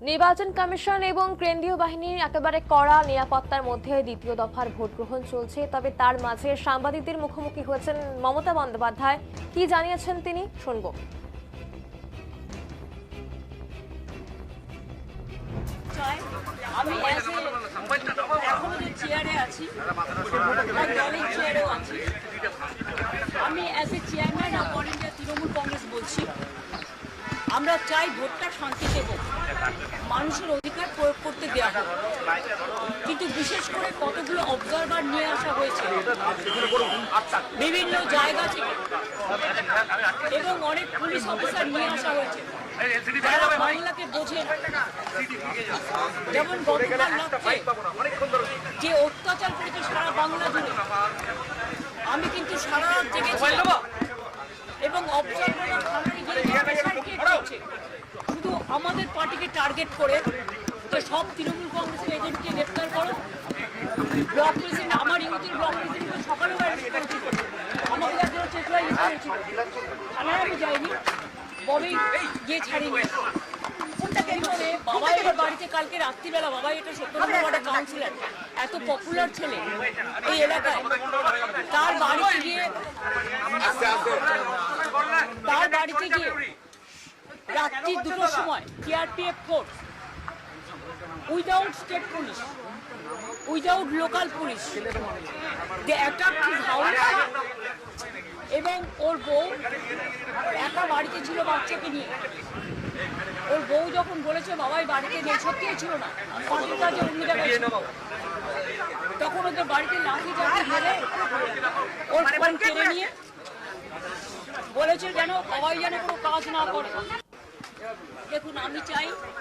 নির্বাচন কমিশন এবং কেন্দ্রীয় বাহিনীর একেবারে কড়া নিরাপত্তার মধ্যে দ্বিতীয় দফার ভোট গ্রহণ চলছে। তবে তার মাঝে সাংবাদিকদের মুখোমুখি হয়েছেন মমতা বন্দ্যোপাধ্যায়। কি জানিয়েছেন তিনি, শুনবো। আমি এখনো যে চেয়ারে আছি, দলের চেয়ারেও আছি। আমি as a chairman of all India Trinamool Congress বলছি, আমরা চাই ভোটটা শান্তিতে হোক, মানুষের অধিকার প্রয়োগ করতে দেওয়া হোক। কিন্তু বিশেষ করে কতগুলো অবজারভার নিয়ে আসা হয়েছে বিভিন্ন জায়গা থেকে এবং অনেক পুলিশ অফিসার নিয়ে আসা হয়েছে যারা বাংলাকে বোঝে। যেমন গতকাল রাত্রে যে অত্যাচার করেছে সারা বাংলা জুড়ে, আমি কিন্তু সারা রাত জেগেছিলাম এবং অবজারভাররা থানায় গিয়ে প্রেসার ক্রিয়েট করছে শুধু আমাদের পার্টিকে টার্গেট করে, যে সব তৃণমূল কংগ্রেসের এজেন্টকে গ্রেপ্তার করো। ব্লক প্রেসিডেন্ট, আমার ইউথের ব্লক প্রেসিডেন্টকে সকালেও অ্যারেস্ট করেছিল, আমাকে একজন চেতলা ইউজ করেছিল, থানায় আমি যাইনি, ববেই গিয়ে ছাড়িনি। বাবাই বাড়িতে কালকে রাত্রিবেলা, বাবাই এটা 17 নম্বর ওয়ার্ডের কাউন্সিলর, এত পপুলার ছেলে এই এলাকায়, তার বাড়িতে গিয়ে রাত্রি 2টোর সময় CRPF force, without state police, without local police, they attacked his house. এবং ওর বউ একা বাড়িতে ছিল বাচ্চাকে নিয়ে। ওর বউ যখন বলেছে বাবাই বাড়িতে নেই, সত্যিই ছিল না, পাশের কাজে অন্য জায়গায় ছিল, তখন ওদের বাড়িতে লাঠি চাঠি মেরে ওর ফোন কেড়ে নিয়ে বলেছে যেন বাবাই যেন কোনো কাজ না করে। দেখুন, আমি চাই